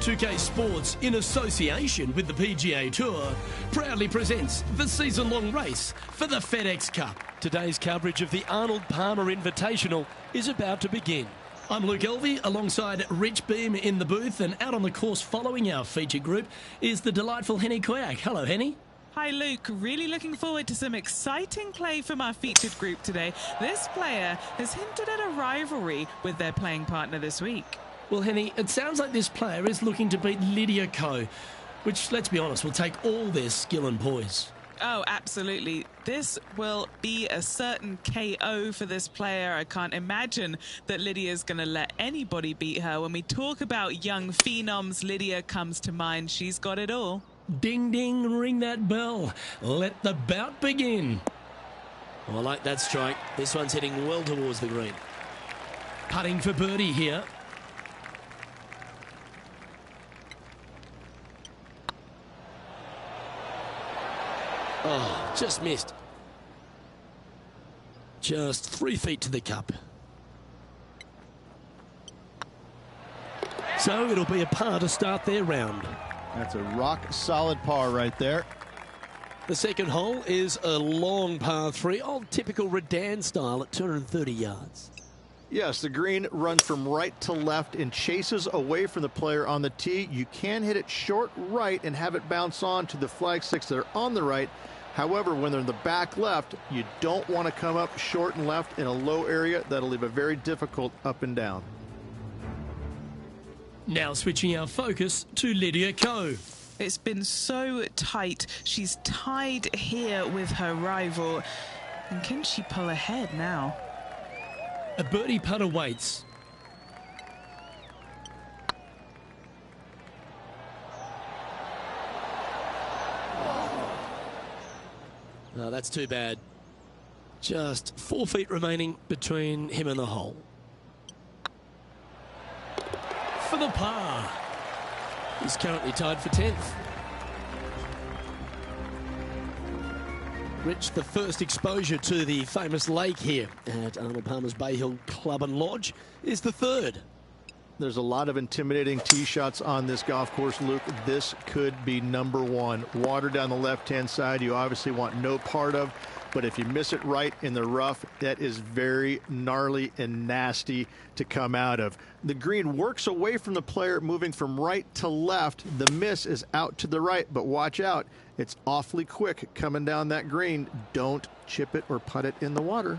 2K Sports, in association with the PGA Tour, proudly presents the season-long race for the FedEx Cup. Today's coverage of the Arnold Palmer Invitational is about to begin. I'm Luke Elvey, alongside Rich Beam in the booth, and out on the course following our feature group is the delightful Henny Koyak. Hello, Henny. Hi Luke, really looking forward to some exciting play from our featured group today. This player has hinted at a rivalry with their playing partner this week. Well, Henny, it sounds like this player is looking to beat Lydia Ko, which, let's be honest, will take all their skill and poise. Oh, absolutely. This will be a certain KO for this player. I can't imagine that Lydia's going to let anybody beat her. When we talk about young phenoms, Lydia comes to mind. She's got it all. Ding, ding, ring that bell. Let the bout begin. Oh, I like that strike. This one's heading well towards the green. Putting for birdie here. Oh, just missed. Just 3 feet to the cup. So it'll be a par to start their round. That's a rock-solid par right there. The second hole is a long par 3, old typical Redan style at 230 yards. Yes, the green runs from right to left and chases away from the player on the tee. You can hit it short right and have it bounce on to the flag sticks that are on the right. However, when they're in the back left, you don't want to come up short and left in a low area. That'll leave a very difficult up and down. Now switching our focus to Lydia Ko. It's been so tight. She's tied here with her rival. And can she pull ahead now? A birdie putt awaits. Oh, that's too bad. Just 4 feet remaining between him and the hole. For the par. He's currently tied for 10th. Rich, the first exposure to the famous lake here at Arnold Palmer's Bay Hill Club and Lodge is the third. There's a lot of intimidating tee shots on this golf course, Luke. This could be number one. Water down the left-hand side you obviously want no part of, but if you miss it right in the rough, that is very gnarly and nasty to come out of. The green works away from the player, moving from right to left. The miss is out to the right, but watch out. It's awfully quick coming down that green. Don't chip it or putt it in the water.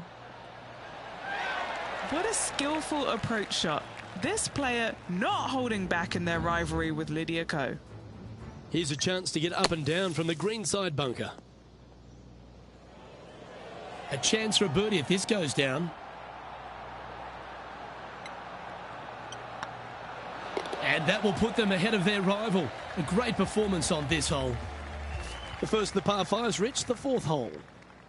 What a skillful approach shot. This player not holding back in their rivalry with Lydia Ko. Here's a chance to get up and down from the greenside bunker. A chance for a birdie if this goes down. And that will put them ahead of their rival. A great performance on this hole. The first of the par 5s, Rich, the 4th hole.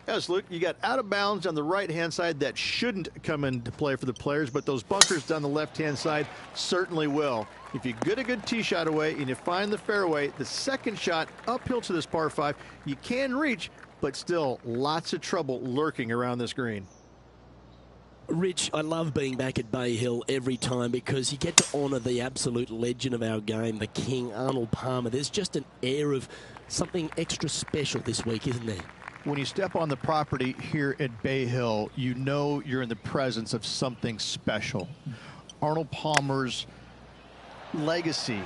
Yes, Luke, you got out of bounds on the right-hand side that shouldn't come into play for the players, but those bunkers down the left-hand side certainly will. If you get a good tee shot away and you find the fairway, the second shot uphill to this par 5, you can reach, but still lots of trouble lurking around this green. Rich, I love being back at Bay Hill every time because you get to honour the absolute legend of our game, the King, Arnold Palmer. There's just an air of something extra special this week, isn't there? When you step on the property here at Bay Hill, you know you're in the presence of something special. Arnold Palmer's legacy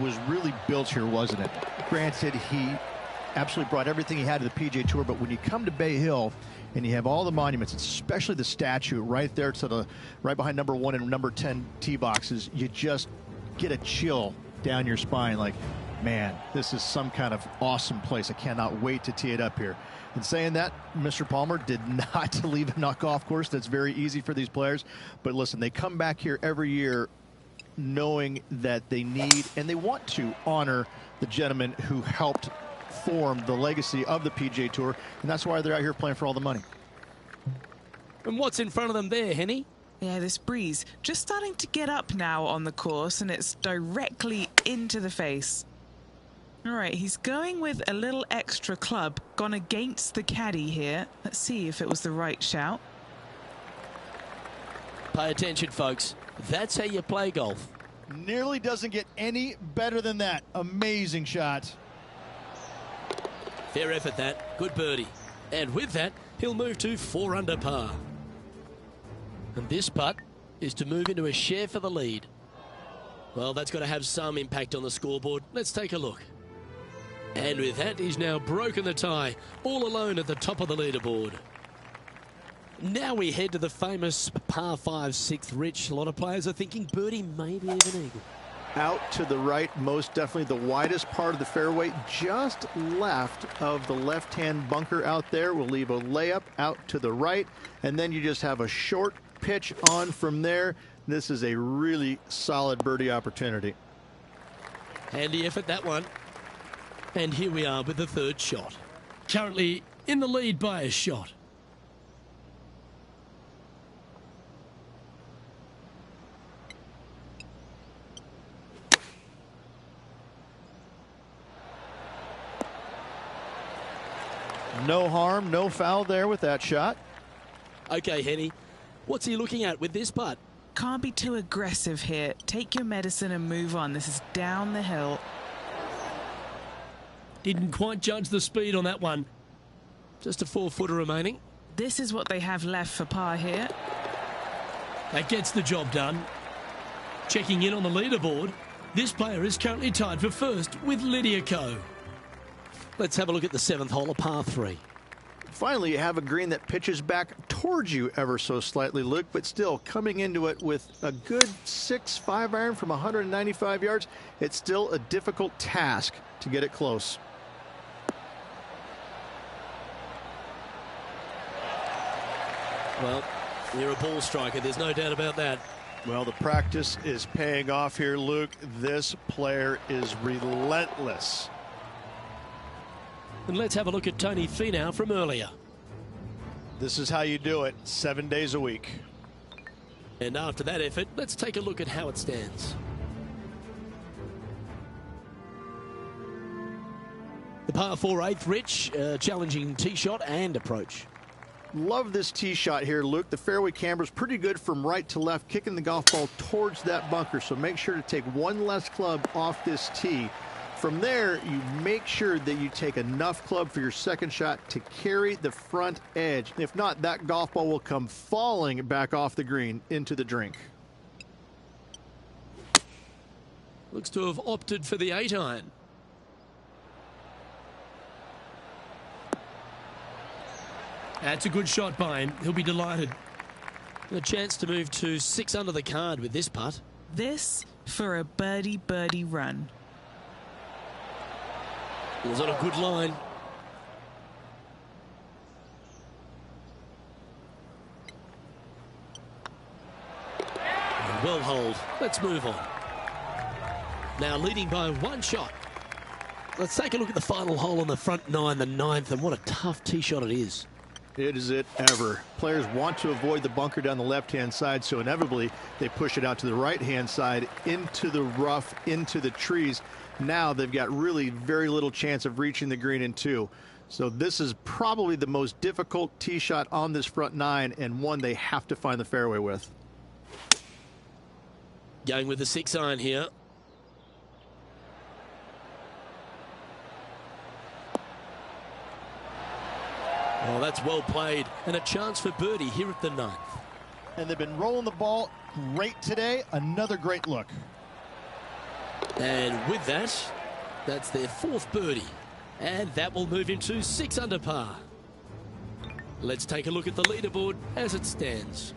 was really built here, wasn't it? Granted, he absolutely brought everything he had to the PGA Tour, but when you come to Bay Hill and you have all the monuments, especially the statue right there to the right behind number 1 and number 10 tee boxes, you just get a chill down your spine like, man, this is some kind of awesome place. I cannot wait to tee it up here. And saying that, Mr. Palmer did not leave a golf course. That's very easy for these players. But listen, they come back here every year knowing that they need and they want to honor the gentleman who helped form the legacy of the PGA Tour. And that's why they're out here playing for all the money. And what's in front of them there, Henny? Yeah, this breeze just starting to get up now on the course, and it's directly into the face. All right, he's going with a little extra club, gone against the caddy here. Let's see if it was the right shout. Pay attention, folks. That's how you play golf. Nearly doesn't get any better than that. Amazing shot. Fair effort that. Good birdie. And with that, he'll move to 4 under par. And this putt is to move into a share for the lead. Well, that's got to have some impact on the scoreboard. Let's take a look. And with that, he's now broken the tie, all alone at the top of the leaderboard. Now we head to the famous par 5 6th. Rich, a lot of players are thinking birdie, maybe even eagle. Out to the right, most definitely the widest part of the fairway, just left of the left-hand bunker out there. We'll leave a layup out to the right, and then you just have a short pitch on from there. This is a really solid birdie opportunity. Handy effort, that one. And here we are with the 3rd shot. Currently in the lead by a shot. No harm, no foul there with that shot. Okay, Henny, what's he looking at with this putt? Can't be too aggressive here. Take your medicine and move on. This is down the hill. Didn't quite judge the speed on that one. Just a 4-footer remaining. This is what they have left for par here. That gets the job done. Checking in on the leaderboard, this player is currently tied for 1st with Lydia Ko. Let's have a look at the 7th hole of par 3. Finally, you have a green that pitches back towards you ever so slightly, Luke, but still coming into it with a good 6-5 iron from 195 yards. It's still a difficult task to get it close. Well, you're a ball striker, there's no doubt about that. Well, the practice is paying off here, Luke. This player is relentless. And let's have a look at Tony Finau from earlier. This is how you do it, 7 days a week. And after that effort, let's take a look at how it stands. The par 4 8th, Rich, challenging tee shot and approach. Love this tee shot here, Luke. The fairway camber is pretty good from right to left, kicking the golf ball towards that bunker. So make sure to take one less club off this tee. From there, you make sure that you take enough club for your 2nd shot to carry the front edge. If not, that golf ball will come falling back off the green into the drink. Looks to have opted for the 8-iron. That's a good shot by him. He'll be delighted. A chance to move to 6 under the card with this putt. This for a birdie run. It was on a good line. Well holed. Let's move on. Now leading by 1 shot. Let's take a look at the final hole on the front 9, the 9th, and what a tough tee shot it is. It is it ever. Players want to avoid the bunker down the left-hand side, so inevitably they push it out to the right-hand side, into the rough, into the trees. Now they've got really very little chance of reaching the green in 2. So this is probably the most difficult tee shot on this front 9, and one they have to find the fairway with. Going with the 6-iron here. Oh, that's well played, and a chance for birdie here at the 9th. And they've been rolling the ball great today. Another great look. And with that, that's their 4th birdie. And that will move him to 6 under par. Let's take a look at the leaderboard as it stands.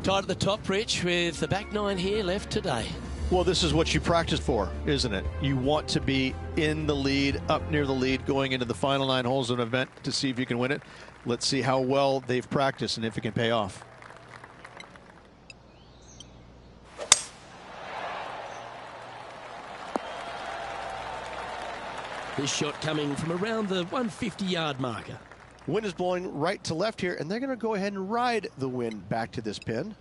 Tied at the top, Rich, with the back 9 here left today. Well, this is what you practice for, isn't it? You want to be in the lead, up near the lead, going into the final 9 holes of an event to see if you can win it. Let's see how well they've practiced and if it can pay off. This shot coming from around the 150-yard marker. Wind is blowing right to left here, and they're going to go ahead and ride the wind back to this pin.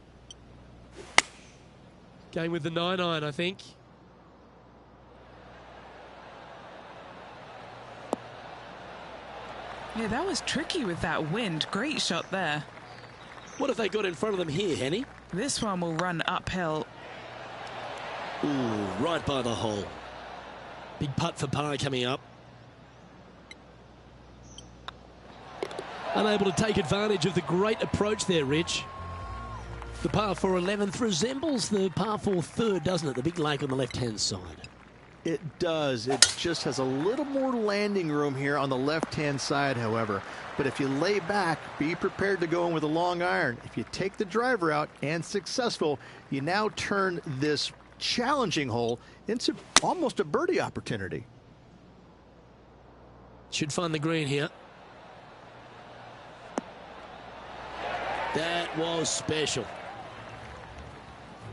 Going with the 9-iron, I think. Yeah, that was tricky with that wind. Great shot there. What have they got in front of them here, Henny? This one will run uphill. Ooh, right by the hole. Big putt for par coming up. Unable to take advantage of the great approach there, Rich. The par 4 11th resembles the par 4 3rd, doesn't it? The big lake on the left-hand side. It does. It just has a little more landing room here on the left-hand side, however. But if you lay back, be prepared to go in with a long iron. If you take the driver out and successful, you now turn this challenging hole into almost a birdie opportunity. Should find the green here. That was special.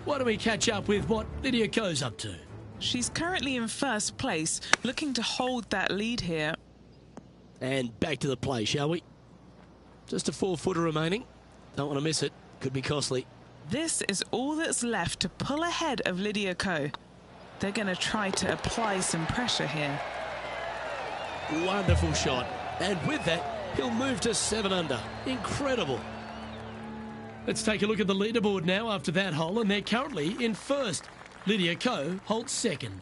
Why don't we catch up with what Lydia Ko's up to? She's currently in first place, looking to hold that lead here. And back to the play, shall we? Just a 4-footer remaining. Don't want to miss it. Could be costly. This is all that's left to pull ahead of Lydia Ko. They're going to try to apply some pressure here. Wonderful shot. And with that, he'll move to 7 under. Incredible. Let's take a look at the leaderboard now after that hole, and they're currently in first. Lydia Ko holds second.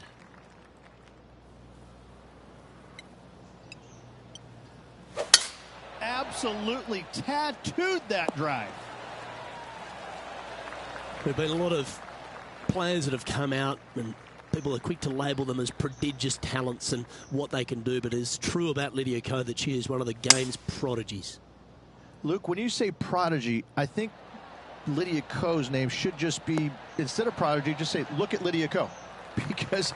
Absolutely tattooed that drive. There have been a lot of players that have come out, and people are quick to label them as prodigious talents and what they can do, but it's true about Lydia Ko that she is one of the game's prodigies. Luke, when you say prodigy, I think Lydia Ko's name should just be, instead of prodigy, just say, look at Lydia Ko. Because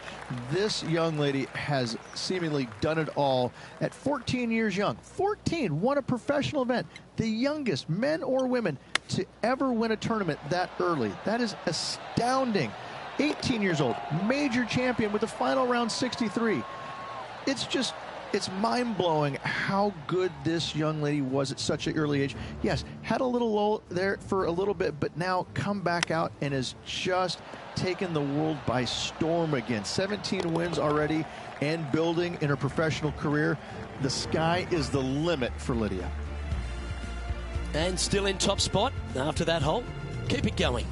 this young lady has seemingly done it all at 14 years young. 14, won a professional event. The youngest, men or women, to ever win a tournament that early. That is astounding. 18 years old, major champion with the final round 63. It's mind-blowing how good this young lady was at such an early age. Yes, had a little lull there for a little bit, but now come back out and has just taken the world by storm again. 17 wins already and building in her professional career. The sky is the limit for Lydia. And still in top spot after that hole. Keep it going.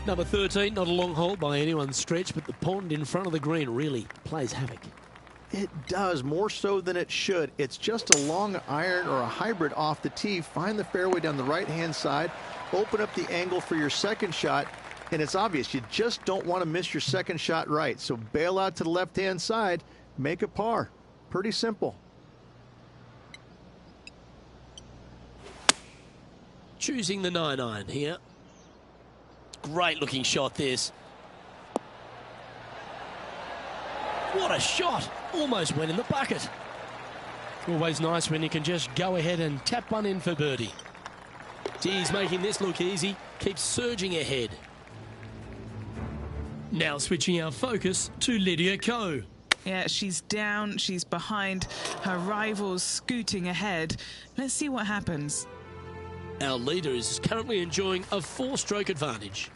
Number 13, not a long hole by anyone's stretch, but the pond in front of the green really plays havoc. It does, more so than it should. It's just a long iron or a hybrid off the tee. Find the fairway down the right-hand side. Open up the angle for your second shot. And it's obvious, you just don't want to miss your second shot right. So bail out to the left-hand side, make a par. Pretty simple. Choosing the 9-iron here. Great looking shot this. What a shot! Almost went in the bucket. Always nice when you can just go ahead and tap one in for birdie. Geez, making this look easy. Keeps surging ahead. Now switching our focus to Lydia Ko. Yeah, she's down, she's behind, her rivals scooting ahead. Let's see what happens. Our leader is currently enjoying a 4-stroke advantage.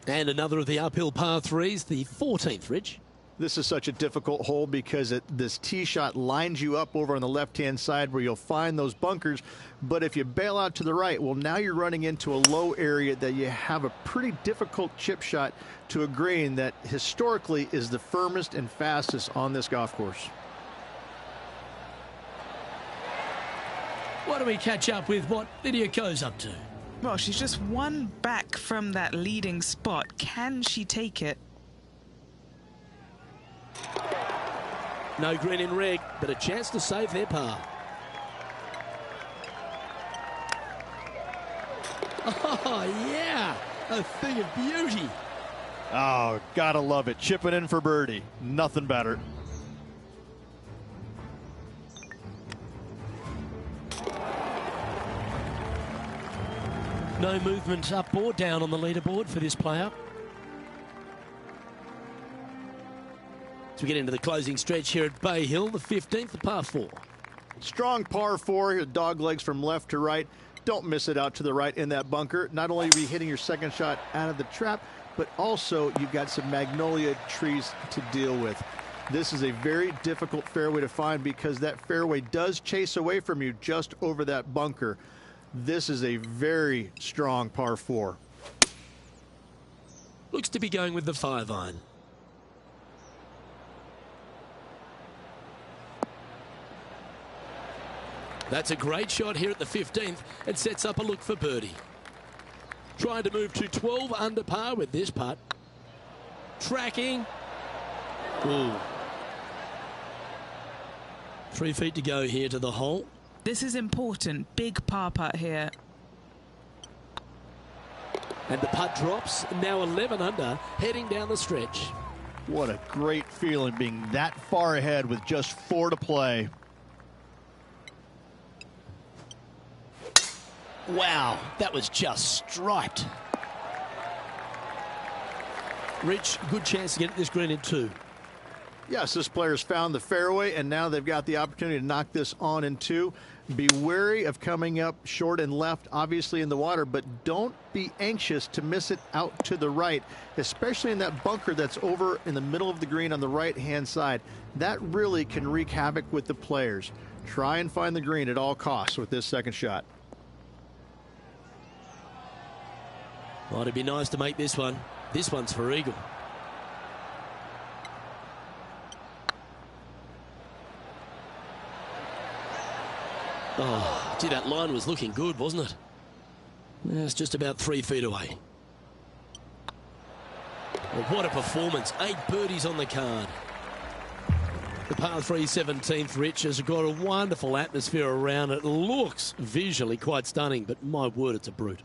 And another of the uphill par 3s, the 14th, Rich. This is such a difficult hole because this tee shot lines you up over on the left-hand side where you'll find those bunkers. But if you bail out to the right, well, now you're running into a low area that you have a pretty difficult chip shot to a green that historically is the firmest and fastest on this golf course. Why don't we catch up with what Lydia Ko's up to? Well, she's just one back from that leading spot. Can she take it? No green in reg, but a chance to save their par. Oh, yeah, a thing of beauty. Oh, gotta love it. Chipping in for birdie. Nothing better. No movement up or down on the leaderboard for this player. As we get into the closing stretch here at Bay Hill, the 15th, the par 4. Strong par 4, dog legs from left to right. Don't miss it out to the right in that bunker. Not only are you hitting your second shot out of the trap, but also you've got some magnolia trees to deal with. This is a very difficult fairway to find because that fairway does chase away from you just over that bunker. This is a very strong par 4. Looks to be going with the 5-iron. That's a great shot here at the 15th and sets up a look for birdie. Trying to move to 12 under par with this putt. Tracking. Ooh. 3 feet to go here to the hole. This is important. Big par putt here. And the putt drops. Now 11 under, heading down the stretch. What a great feeling being that far ahead with just 4 to play. Wow, that was just striped. Rich, good chance to get this green in 2. Yes, this player's found the fairway, and now they've got the opportunity to knock this on in 2. Be wary of coming up short and left, obviously in the water, but don't be anxious to miss it out to the right, especially in that bunker that's over in the middle of the green on the right-hand side. That really can wreak havoc with the players. Try and find the green at all costs with this second shot. Well, it'd be nice to make this one. This one's for eagle. Oh, gee, that line was looking good, wasn't it? It's just about 3 feet away. Well, what a performance. 8 birdies on the card. The par 3 17th, Rich, has got a wonderful atmosphere around it. Looks visually quite stunning, but my word, it's a brute.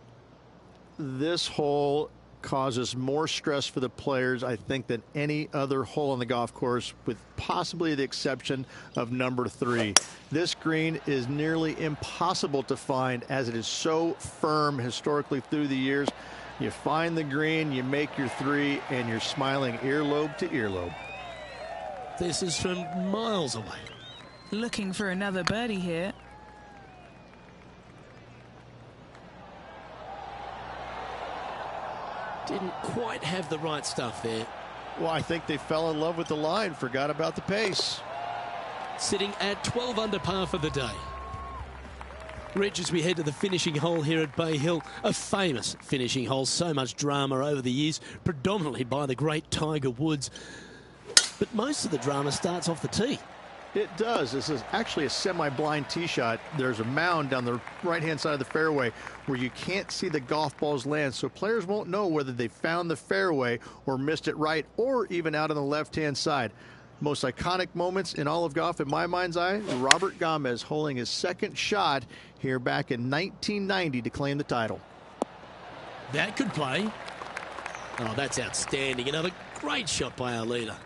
This hole causes more stress for the players, I think, than any other hole on the golf course, with possibly the exception of number 3. This green is nearly impossible to find as it is so firm historically through the years. You find the green, you make your 3, and you're smiling earlobe to earlobe. This is from miles away. Looking for another birdie here. Didn't quite have the right stuff there. Well, I think they fell in love with the line, forgot about the pace. Sitting at 12 under par for the day. Rich, as we head to the finishing hole here at Bay Hill, a famous finishing hole, so much drama over the years, predominantly by the great Tiger Woods. But most of the drama starts off the tee. It does. This is actually a semi-blind tee shot. There's a mound down the right-hand side of the fairway where you can't see the golf balls land, so players won't know whether they found the fairway or missed it right or even out on the left-hand side. Most iconic moments in all of golf, in my mind's eye, Robert Gomez holding his second shot here back in 1990 to claim the title. That could play. Oh, that's outstanding. Another great shot by our leader.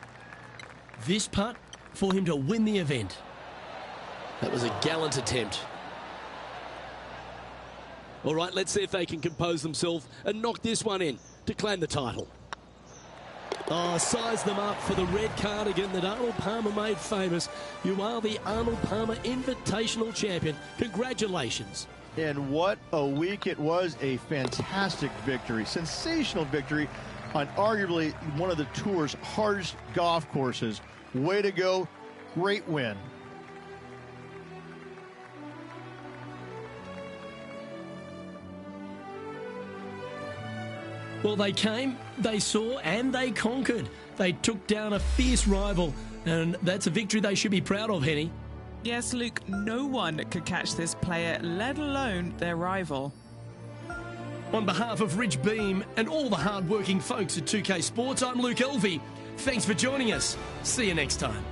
This putt for him to win the event. That was a gallant attempt. All right, let's see if they can compose themselves and knock this one in to claim the title. Oh, size them up for the red cardigan that Arnold Palmer made famous. You are the Arnold Palmer Invitational Champion. Congratulations. And what a week it was. A fantastic victory. Sensational victory on arguably one of the tour's hardest golf courses. Way to go. Great win. Well, they came, they saw, and they conquered. They took down a fierce rival, and that's a victory they should be proud of, Henny. Yes, Luke, no one could catch this player, let alone their rival. On behalf of Rich Beam and all the hard-working folks at 2K Sports, I'm Luke Elvey. Thanks for joining us. See you next time.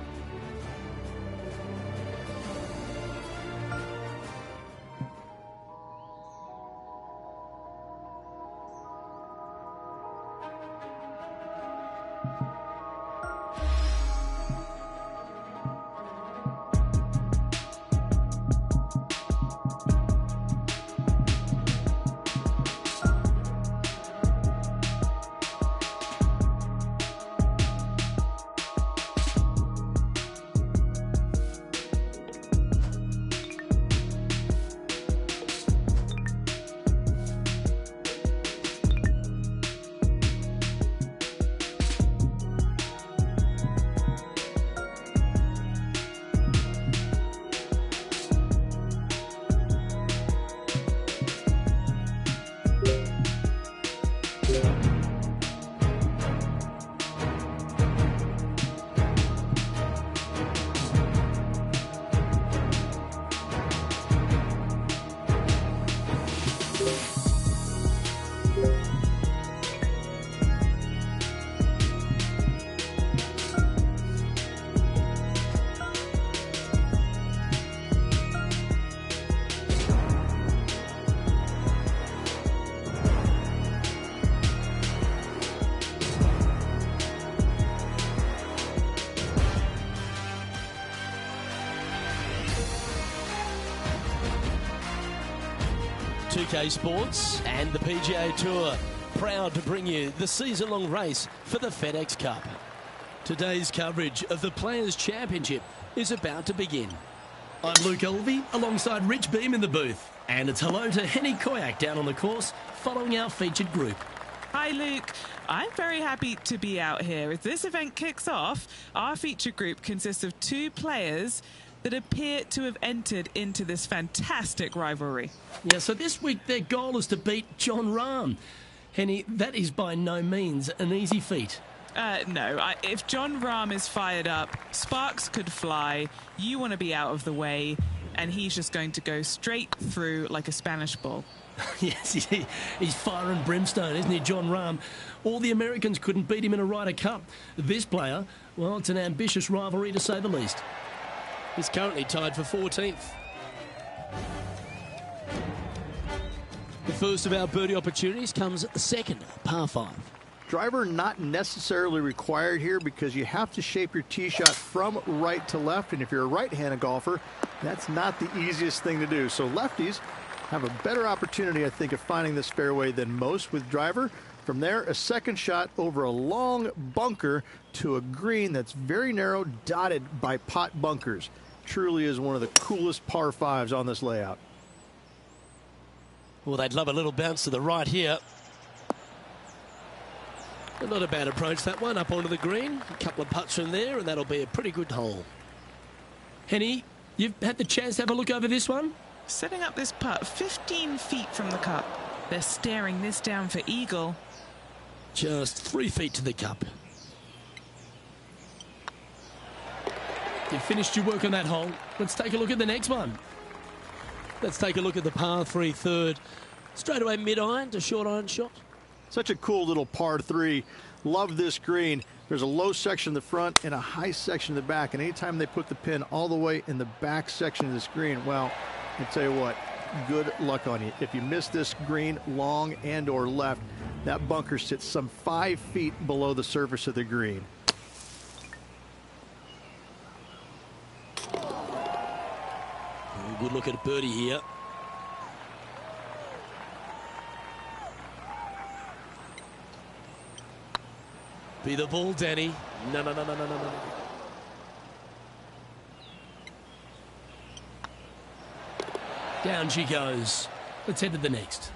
2K Sports and the PGA Tour, proud to bring you the season-long race for the FedEx Cup. Today's coverage of the Players' Championship is about to begin. I'm Luke Elvey alongside Rich Beam in the booth, and it's hello to Henny Koyak down on the course following our featured group. Hi, Luke. I'm very happy to be out here. As this event kicks off, our feature group consists of 2 players that appear to have entered into this fantastic rivalry. Yeah, so this week their goal is to beat Jon Rahm. Henny, that is by no means an easy feat. No, if Jon Rahm is fired up, sparks could fly, you want to be out of the way, and he's just going to go straight through like a Spanish ball. Yes, he's fire and brimstone, isn't he, Jon Rahm? All the Americans couldn't beat him in a Ryder Cup. This player, well, it's an ambitious rivalry to say the least. He's currently tied for 14th. The first of our birdie opportunities comes second, par 5. Driver not necessarily required here because you have to shape your tee shot from right to left, and if you're a right-handed golfer, that's not the easiest thing to do. So lefties have a better opportunity, I think, of finding this fairway than most with driver. From there, a second shot over a long bunker to a green that's very narrow, dotted by pot bunkers. Truly is one of the coolest par 5s on this layout. Well, they'd love a little bounce to the right here. But not a bad approach, that one, up onto the green. A couple of putts from there, and that'll be a pretty good hole. Henny, you've had the chance to have a look over this one? Setting up this putt 15 feet from the cup. They're staring this down for eagle. Just 3 feet to the cup. You've finished your work on that hole. Let's take a look at the next one. Let's take a look at the par 3 third. Straight away mid-iron to short iron shot. Such a cool little par 3. Love this green. There's a low section in the front and a high section in the back. And anytime they put the pin all the way in the back section of this green, well, I'll tell you what, good luck on you. If you miss this green long and or left, that bunker sits some 5 feet below the surface of the green. Good look at a birdie here. Be the ball, Danny. No. Down she goes. Let's head to the next.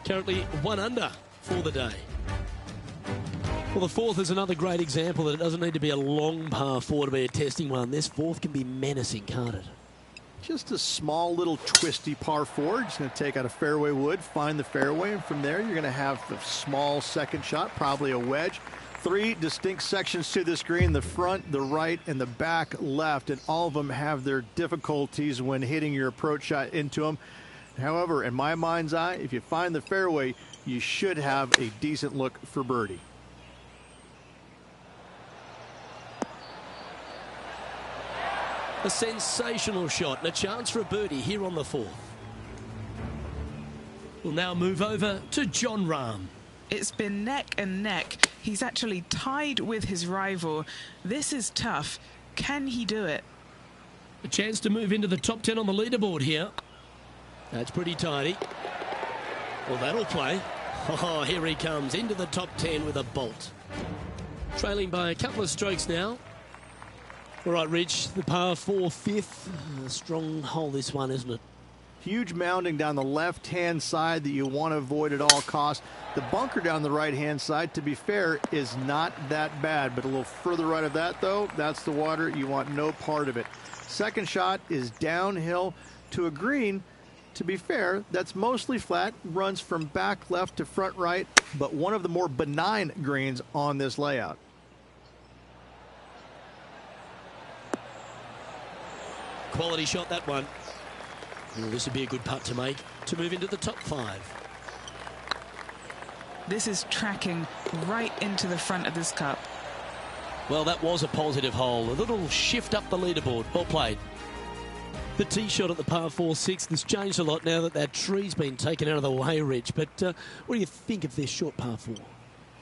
Currently 1 under for the day. Well, the fourth is another great example that it doesn't need to be a long par 4 to be a testing one. This fourth can be menacing, can't it? Just a small little twisty par 4. Just going to take out a fairway wood, find the fairway, and from there you're going to have a small second shot, probably a wedge. 3 distinct sections to this green, the front, the right, and the back left, and all of them have their difficulties when hitting your approach shot into them. However, in my mind's eye, if you find the fairway, you should have a decent look for birdie. A sensational shot and a chance for a birdie here on the 4th. We'll now move over to Jon Rahm. It's been neck and neck. He's actually tied with his rival. This is tough. Can he do it? A chance to move into the top 10 on the leaderboard here. That's pretty tidy. Well, that'll play. Oh, here he comes into the top 10 with a bolt. Trailing by a couple of strokes now. All right, Rich, the par 4 fifth. A strong hole, this one, isn't it? Huge mounding down the left-hand side that you want to avoid at all costs. The bunker down the right-hand side, to be fair, is not that bad. But a little further right of that, though, that's the water. You want no part of it. Second shot is downhill to a green. To be fair, that's mostly flat, runs from back left to front right, but one of the more benign greens on this layout. Quality shot, that one. Well, this would be a good putt to make to move into the top 5. This is tracking right into the front of this cup. Well, that was a positive hole. A little shift up the leaderboard. Well played. The tee shot at the par 4 6th has changed a lot now that that tree's been taken out of the way, Rich. But what do you think of this short par 4?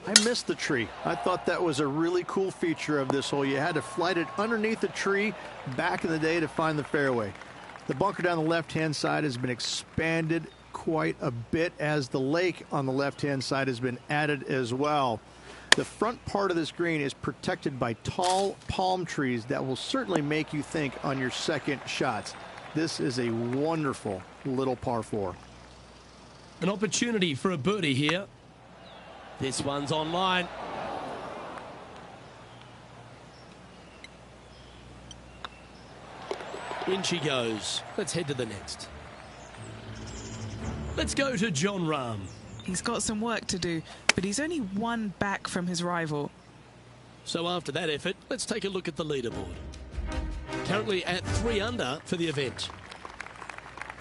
I missed the tree. I thought that was a really cool feature of this hole. You had to flight it underneath the tree back in the day to find the fairway. The bunker down the left-hand side has been expanded quite a bit as the lake on the left-hand side has been added as well. The front part of this green is protected by tall palm trees that will certainly make you think on your second shots. This is a wonderful little par 4. An opportunity for a birdie here. This one's online. In she goes. Let's head to the next. Let's go to Jon Rahm. He's got some work to do, but he's only one back from his rival. So after that effort, let's take a look at the leaderboard. Currently at 3 under for the event.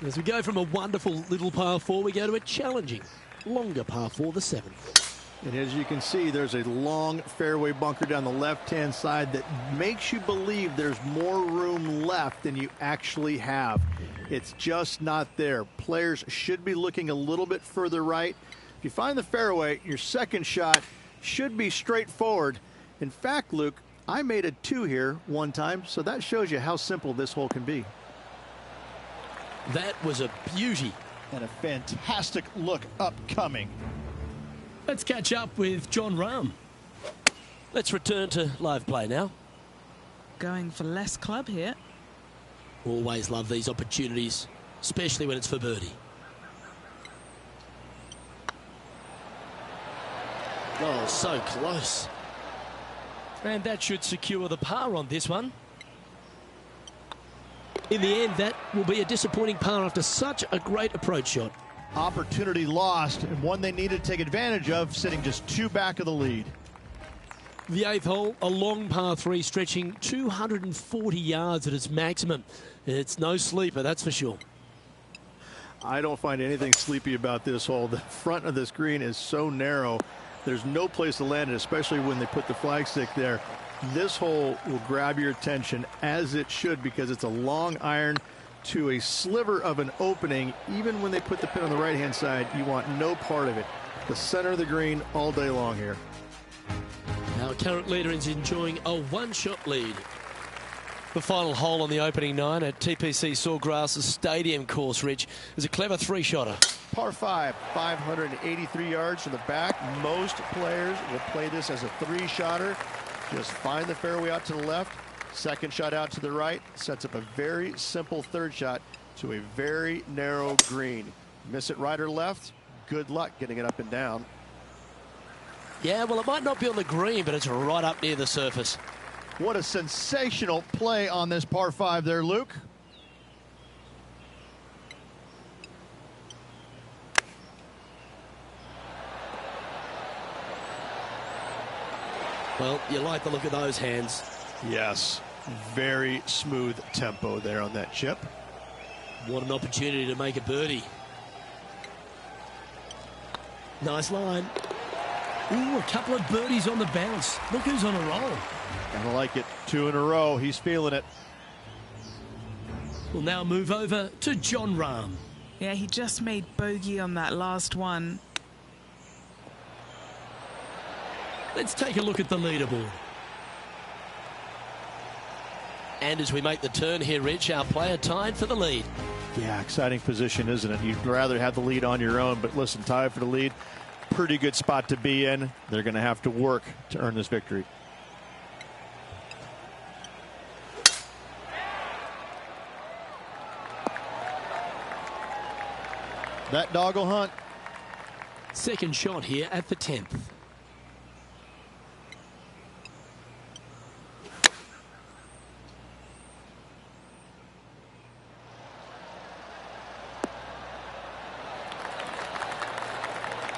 As we go from a wonderful little par 4, we go to a challenging, longer par 4, the 7th. And as you can see, there's a long fairway bunker down the left-hand side that makes you believe there's more room left than you actually have. It's just not there. Players should be looking a little bit further right. If you find the fairway, your second shot should be straightforward. In fact, Luke, I made a 2 here one time, so that shows you how simple this hole can be. That was a beauty. And a fantastic look upcoming. Let's catch up with Jon Rahm. Let's return to live play now. Going for less club here. Always love these opportunities, especially when it's for birdie. Oh, so close. And that should secure the par on this one. In the end, that will be a disappointing par after such a great approach shot. Opportunity lost, and one they needed to take advantage of, sitting just 2 back of the lead. The 8th hole, a long par 3 stretching 240 yards at its maximum. It's no sleeper, that's for sure. I don't find anything sleepy about this hole. The front of this green is so narrow. There's no place to land it, especially when they put the flagstick there. This hole will grab your attention, as it should, because it's a long iron to a sliver of an opening. Even when they put the pin on the right-hand side, you want no part of it. The center of the green all day long here. Our current leader is enjoying a 1-shot lead. The final hole on the opening 9 at TPC Sawgrass Stadium course, Rich, is a clever 3-shotter. Par 5, 583 yards from the back. Most players will play this as a 3-shotter. Just find the fairway out to the left, second shot out to the right, sets up a very simple 3rd shot to a very narrow green. Miss it right or left, good luck getting it up and down. Yeah, well, it might not be on the green, but it's right up near the surface. What a sensational play on this par 5 there, Luke. Well, you like the look of those hands. Yes, very smooth tempo there on that chip. What an opportunity to make a birdie. Nice line. Ooh, a couple of birdies on the bounce. Look who's on a roll. I like it. 2 in a row. He's feeling it. We'll now move over to Jon Rahm. Yeah, he just made bogey on that last one. Let's take a look at the leaderboard. And as we make the turn here, Rich, our player tied for the lead. Yeah, exciting position, isn't it? You'd rather have the lead on your own, but listen, tied for the lead, pretty good spot to be in. They're going to have to work to earn this victory. That dog will hunt. Second shot here at the 10th.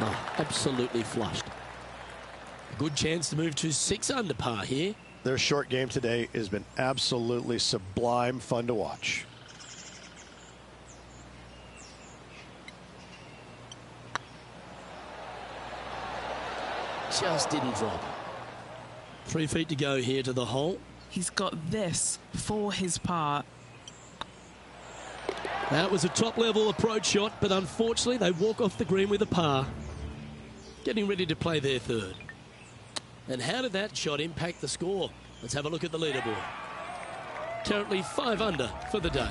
Oh, absolutely flushed. Good chance to move to 6 under par here. Their short game today has been absolutely sublime fun to watch. Just didn't drop. 3 feet to go here to the hole. He's got this for his par. That was a top-level approach shot, but unfortunately they walk off the green with a par. Getting ready to play their 3rd. And how did that shot impact the score? Let's have a look at the leaderboard. Currently 5 under for the day.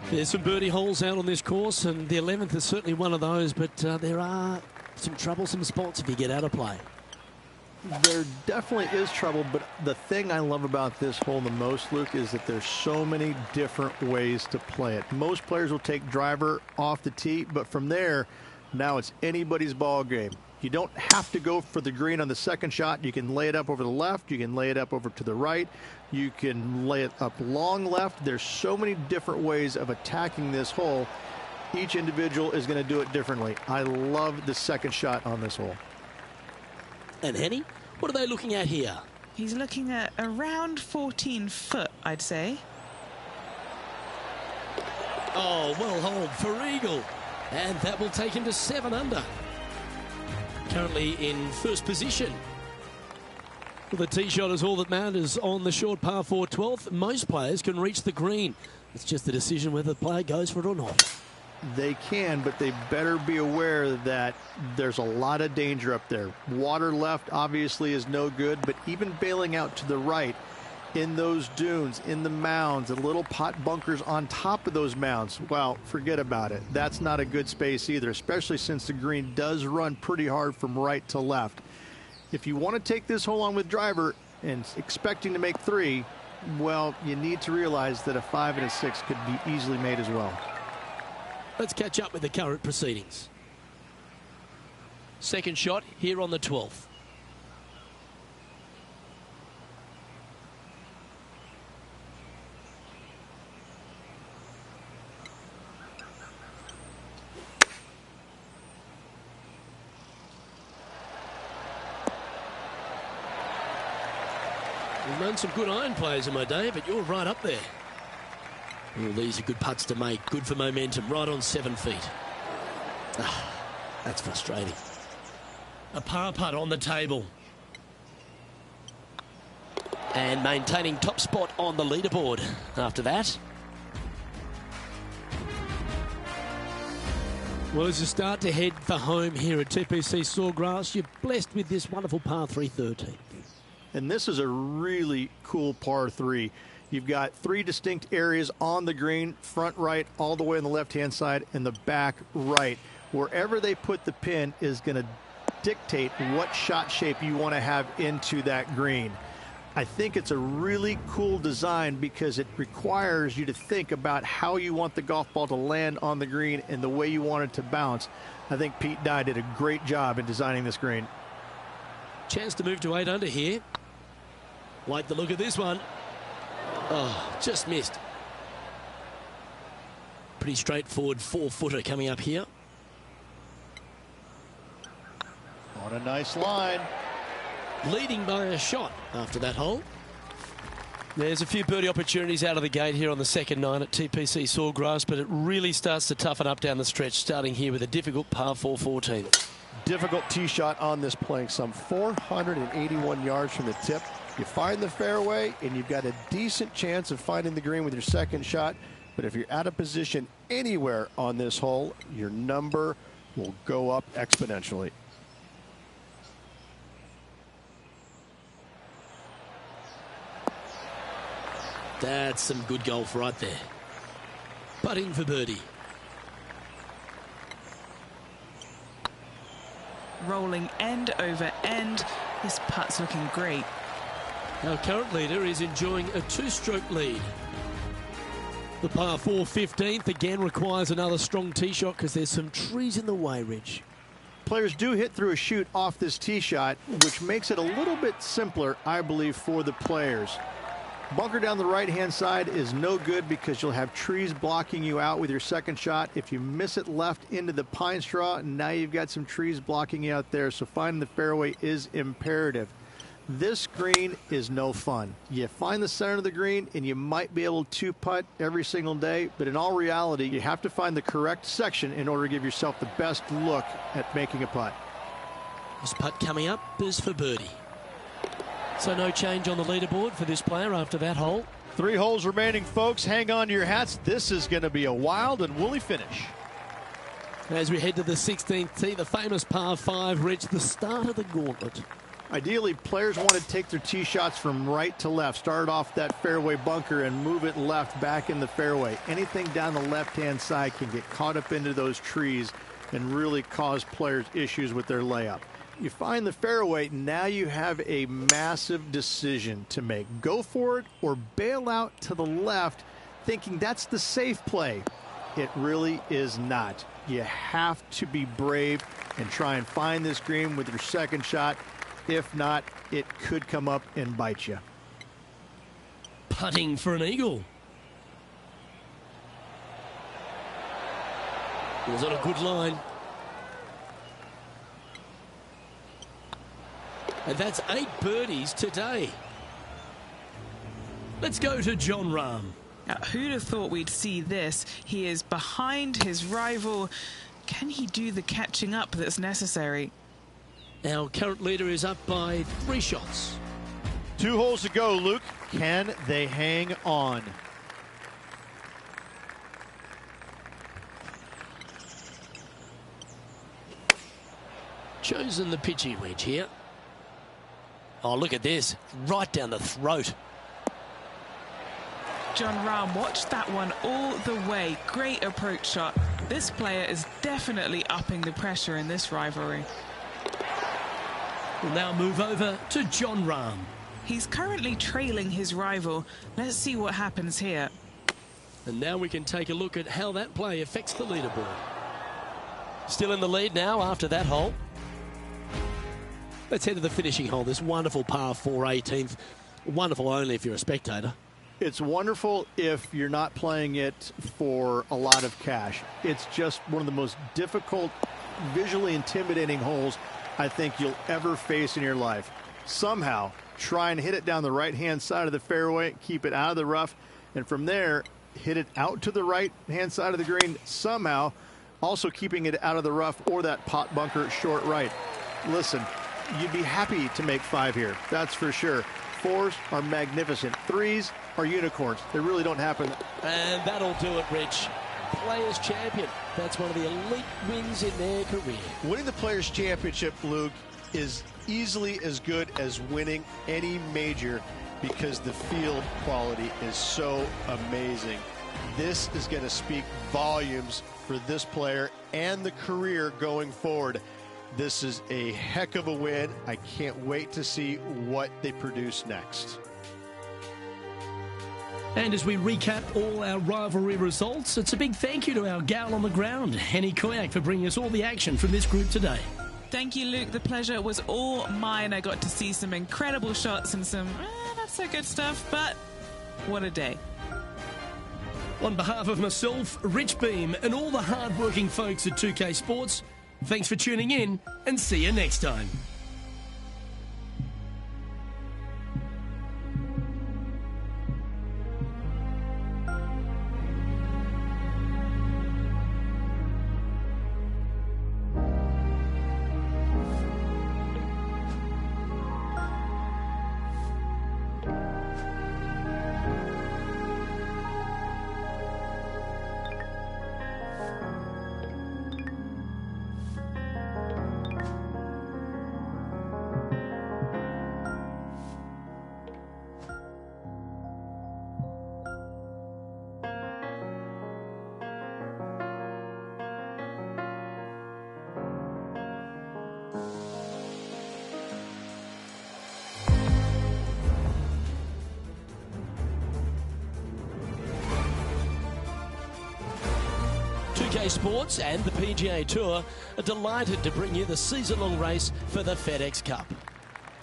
There's some birdie holes out on this course, and the 11th is certainly one of those, but there are some troublesome spots if you get out of play. There definitely is trouble, but the thing I love about this hole the most, Luke, is that there's so many different ways to play it. Most players will take driver off the tee, but from there, now it's anybody's ball game. You don't have to go for the green on the second shot. You can lay it up over the left. You can lay it up over to the right. You can lay it up long left. There's so many different ways of attacking this hole. Each individual is going to do it differently. I love the second shot on this hole. And Henny, what are they looking at here? He's looking at around 14 foot, I'd say. Oh, well holed for eagle. And that will take him to 7 under. Currently in first position. Well, the tee shot is all that matters on the short par 4 12th. Most players can reach the green. It's just a decision whether the player goes for it or not. They can, but they better be aware that there's a lot of danger up there. Water left obviously is no good, but even bailing out to the right in those dunes, in the mounds, and little pot bunkers on top of those mounds, well, forget about it. That's not a good space either, especially since the green does run pretty hard from right to left. If you want to take this hole on with driver and expecting to make 3, well, you need to realize that a 5 and a 6 could be easily made as well. Let's catch up with the current proceedings. Second shot here on the 12th. We've known some good iron players in my day, but you're right up there. Well, these are good putts to make. Good for momentum. Right on 7 feet. Ah, that's frustrating. A par putt on the table. And maintaining top spot on the leaderboard after that. Well, as you start to head for home here at TPC Sawgrass, you're blessed with this wonderful par 3 13. And this is a really cool par 3. You've got 3 distinct areas on the green, front right, all the way on the left-hand side, and the back right. Wherever they put the pin is going to dictate what shot shape you want to have into that green. I think it's a really cool design because it requires you to think about how you want the golf ball to land on the green and the way you want it to bounce. I think Pete Dye did a great job in designing this green. Chance to move to 8 under here. Like the look of this one. Oh, just missed. Pretty straightforward 4-footer coming up here. On a nice line. Leading by a shot after that hole. There's a few birdie opportunities out of the gate here on the second 9 at TPC Sawgrass, but it really starts to toughen up down the stretch, starting here with a difficult par 4 14. Difficult tee shot on this playing some 481 yards from the tip. You find the fairway and you've got a decent chance of finding the green with your second shot, but if you're out of position anywhere on this hole, your number will go up exponentially. That's some good golf right there. Putting for birdie. Rolling end over end. This putt's looking great. Our current leader is enjoying a 2-stroke lead. The par 4 15th again requires another strong tee shot because there's some trees in the way, Rich. Players do hit through a chute off this tee shot, which makes it a little bit simpler, I believe, for the players. Bunker down the right-hand side is no good because you'll have trees blocking you out with your second shot. If you miss it left into the pine straw, now you've got some trees blocking you out there, so finding the fairway is imperative. This green is no fun. You find the center of the green and you might be able to putt every single day, but in all reality, you have to find the correct section in order to give yourself the best look at making a putt. This putt coming up is for birdie. So no change on the leaderboard for this player after that hole. 3 holes remaining, folks. Hang on to your hats. This is going to be a wild and woolly finish. As we head to the 16th tee, the famous par 5 reached the start of the gauntlet. Ideally, players want to take their tee shots from right to left, start off that fairway bunker and move it left back in the fairway. Anything down the left-hand side can get caught up into those trees and really cause players issues with their layup. You find the fairway, now you have a massive decision to make. Go for it or bail out to the left, thinking that's the safe play. It really is not. You have to be brave and try and find this green with your second shot. If not, it could come up and bite you. Putting for an eagle. It was on a good line. And that's 8 birdies today. Let's go to Jon Rahm. Now, who'd have thought we'd see this? He is behind his rival. Can he do the catching up that's necessary? Our current leader is up by 3 shots. 2 holes to go, Luke. Can they hang on? Chosen the pitching wedge here. Oh, look at this. Right down the throat. Jon Rahm watched that one all the way. Great approach shot. This player is definitely upping the pressure in this rivalry. We'll now move over to Jon Rahm. He's currently trailing his rival. Let's see what happens here. And now we can take a look at how that play affects the leaderboard. Still in the lead now after that hole. Let's head to the finishing hole. This wonderful par 4 18th. Wonderful only if you're a spectator. It's wonderful if you're not playing it for a lot of cash. It's just one of the most difficult, visually intimidating holes I think you'll ever face in your life. Somehow, try and hit it down the right-hand side of the fairway, keep it out of the rough, and from there, hit it out to the right-hand side of the green, somehow also keeping it out of the rough or that pot bunker short right. Listen, you'd be happy to make 5 here, that's for sure. 4s are magnificent. 3s are unicorns. They really don't happen. And that'll do it, Rich. Players Champion. That's one of the elite wins in their career. Winning the Players Championship, Luke, is easily as good as winning any major because the field quality is so amazing. This is going to speak volumes for this player and the career going forward. This is a heck of a win. I can't wait to see what they produce next. And as we recap all our rivalry results, it's a big thank you to our gal on the ground, Henny Koyak, for bringing us all the action from this group today. Thank you, Luke. The pleasure was all mine. I got to see some incredible shots and some not so good stuff, but what a day. On behalf of myself, Rich Beam, and all the hard-working folks at 2K Sports, thanks for tuning in, and see you next time. Sports and the PGA Tour are delighted to bring you the season-long race for the FedEx Cup.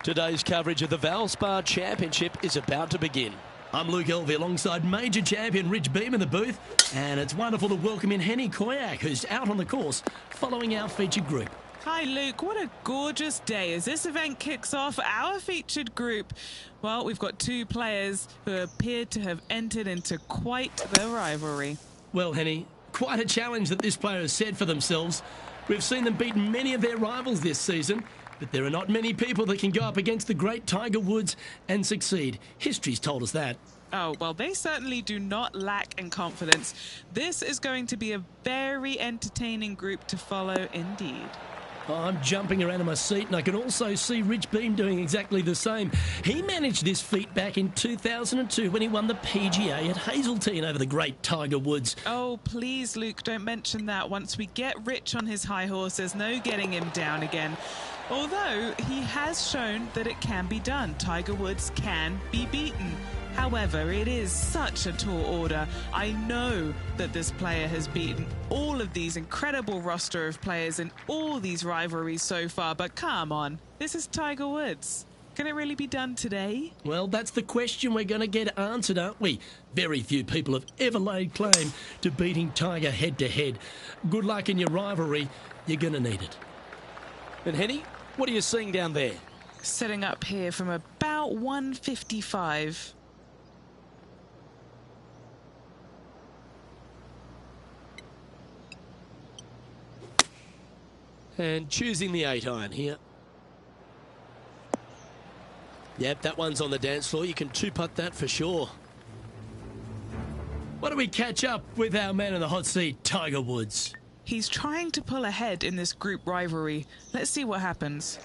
Today's coverage of the Valspar Championship is about to begin. I'm Luke Elvey alongside major champion Rich Beam in the booth, and it's wonderful to welcome in Henny Koyak, who's out on the course following our featured group. Hi, Luke. What a gorgeous day as this event kicks off our featured group. Well, we've got 2 players who appear to have entered into quite the rivalry. Well, Henny, quite a challenge that this player has set for themselves. We've seen them beat many of their rivals this season, but there are not many people that can go up against the great Tiger Woods and succeed. History's told us that. Oh, well, they certainly do not lack in confidence. This is going to be a very entertaining group to follow indeed. Oh, I'm jumping around in my seat, and I can also see Rich Beem doing exactly the same. He managed this feat back in 2002 when he won the PGA at Hazeltine over the great Tiger Woods. Oh, please, Luke, don't mention that. Once we get Rich on his high horse, there's no getting him down again. Although he has shown that it can be done. Tiger Woods can be beaten. However, it is such a tall order. I know that this player has beaten all of these incredible roster of players in all these rivalries so far, but come on, this is Tiger Woods. Can it really be done today? Well, that's the question we're going to get answered, aren't we? Very few people have ever laid claim to beating Tiger head-to-head. Good luck in your rivalry. You're going to need it. And Henny, what are you seeing down there? Setting up here from about 155. And choosing the 8-iron here. Yep, that one's on the dance floor. You can two-putt that for sure. Why don't we catch up with our man in the hot seat, Tiger Woods? He's trying to pull ahead in this group rivalry. Let's see what happens.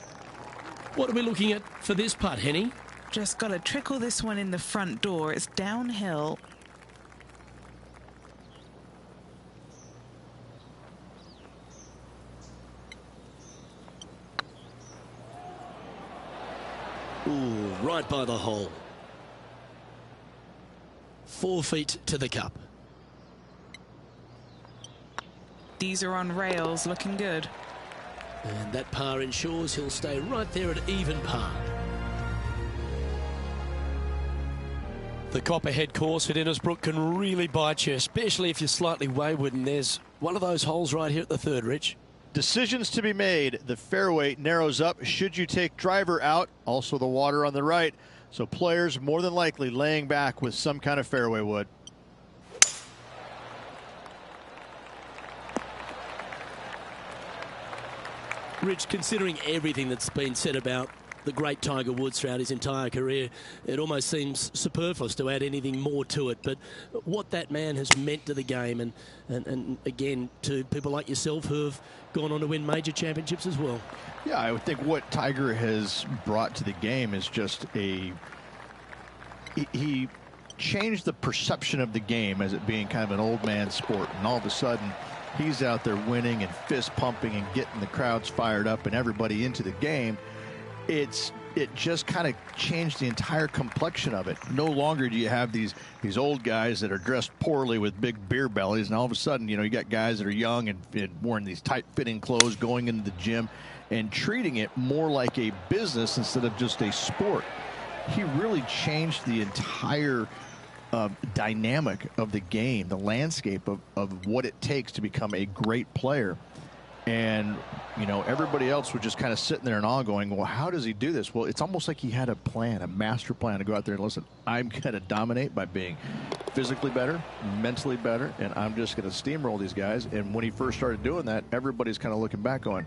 What are we looking at for this putt, Henny? Just got to trickle this one in the front door. It's downhill. Ooh, right by the hole. 4 feet to the cup. These are on rails, looking good. And that par ensures he'll stay right there at even par. The Copperhead course at Innisbrook can really bite you, especially if you're slightly wayward, and there's one of those holes right here at the third, Rich. Decisions to be made. The fairway narrows up. Should you take driver out? Also the water on the right. So players more than likely laying back with some kind of fairway wood. Rich, considering everything that's been said about the great Tiger Woods throughout his entire career, it almost seems superfluous to add anything more to it. But what that man has meant to the game, and again, to people like yourself who have gone on to win major championships as well. Yeah, I would think what Tiger has brought to the game is just he changed the perception of the game as it being kind of an old man sport, and all of a sudden he's out there winning and fist pumping and getting the crowds fired up and everybody into the game. It just kind of changed the entire complexion of it. No longer do you have these old guys that are dressed poorly with big beer bellies, and all of a sudden, you know, you got guys that are young and wearing these tight-fitting clothes, going into the gym and treating it more like a business instead of just a sport. He really changed the entire dynamic of the game, the landscape of what it takes to become a great player. And, you know, everybody else was just kind of sitting there and all going, well, how does he do this? Well, it's almost like he had a plan, a master plan to go out there and listen, I'm going to dominate by being physically better, mentally better, and I'm just going to steamroll these guys. And when he first started doing that, everybody's kind of looking back going,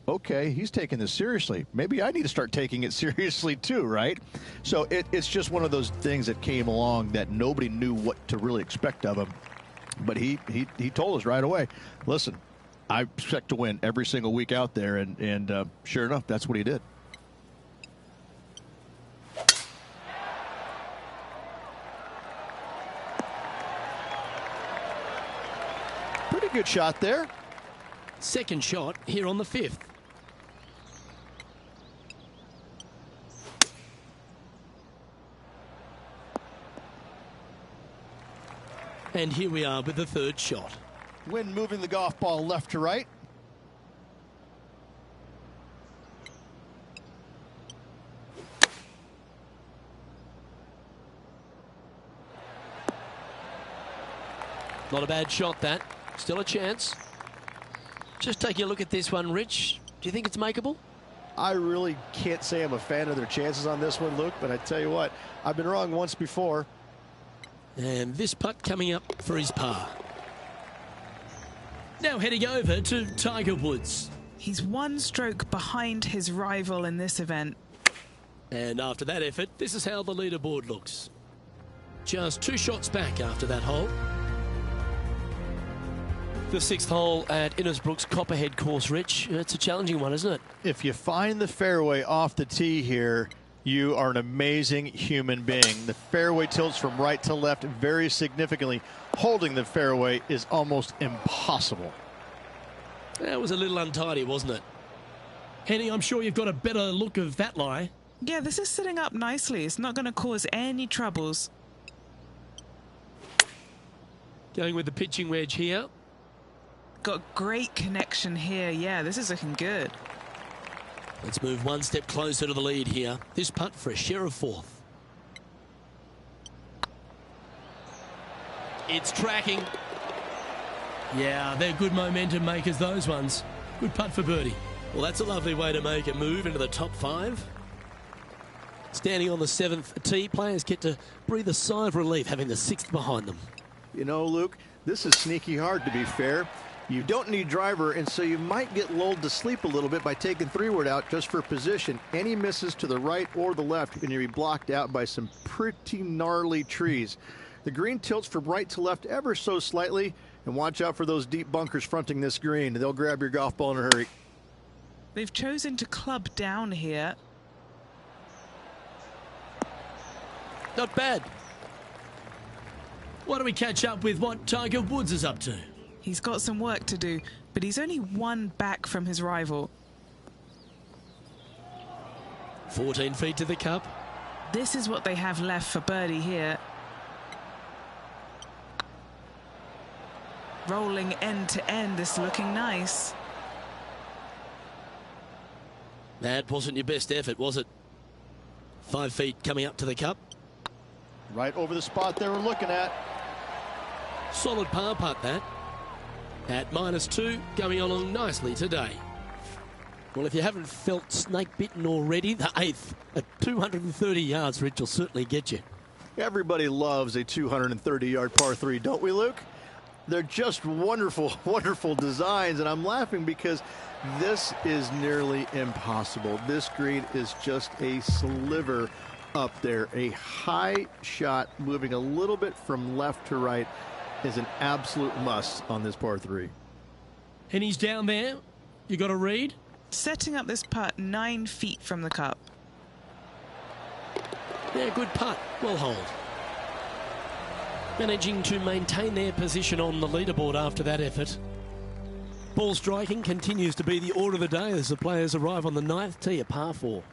okay, he's taking this seriously. Maybe I need to start taking it seriously too, right? So it's just one of those things that came along that nobody knew what to really expect of him. But he told us right away, listen, I expect to win every single week out there, and sure enough, that's what he did. Pretty good shot there. Second shot here on the 5th. And here we are with the third shot. Wind moving the golf ball left to right. Not a bad shot, that. Still a chance. Just taking a look at this one, Rich. Do you think it's makeable? I really can't say I'm a fan of their chances on this one, Luke, but I tell you what, I've been wrong once before. And this putt coming up for his par. Now heading over to Tiger Woods. He's one stroke behind his rival in this event. And after that effort, this is how the leaderboard looks. Just 2 shots back after that hole. The 6th hole at Innisbrook's Copperhead course, Rich. It's a challenging one, isn't it? If you find the fairway off the tee here, you are an amazing human being. The fairway tilts from right to left very significantly. Holding the fairway is almost impossible. That was a little untidy, wasn't it? Henny, I'm sure you've got a better look of that lie. Yeah, this is sitting up nicely. It's not going to cause any troubles. Going with the pitching wedge here. Got great connection here. Yeah, this is looking good. Let's move one step closer to the lead here. This putt for a share of 4th. It's tracking. Yeah, they're good momentum makers, those ones. Good putt for birdie. Well, that's a lovely way to make a move into the top 5. Standing on the 7th tee, players get to breathe a sigh of relief having the 6th behind them. You know, Luke, this is sneaky hard, to be fair. You don't need driver, and so you might get lulled to sleep a little bit by taking 3-wood out just for position. Any misses to the right or the left, and you'll be blocked out by some pretty gnarly trees. The green tilts from right to left ever so slightly, and watch out for those deep bunkers fronting this green. They'll grab your golf ball in a hurry. They've chosen to club down here. Not bad. Why don't we catch up with what Tiger Woods is up to? He's got some work to do, but he's only one back from his rival. 14 feet to the cup. This is what they have left for birdie here. Rolling end to end, this looking nice. That wasn't your best effort, was it? 5 feet coming up to the cup. Right over the spot they were looking at. Solid par putt, that. At -2, going along nicely today. Well, if you haven't felt snake bitten already, the 8th at 230 yards, Rich, will certainly get you. Everybody loves a 230-yard par 3, don't we, Luke? They're just wonderful, wonderful designs, and I'm laughing because this is nearly impossible. This green is just a sliver up there. A high shot moving a little bit from left to right is an absolute must on this par 3. And he's down there. You got to read. Setting up this putt 9 feet from the cup. Yeah, good putt. Well hold. Managing to maintain their position on the leaderboard after that effort. Ball striking continues to be the order of the day as the players arrive on the 9th tee, a par 4.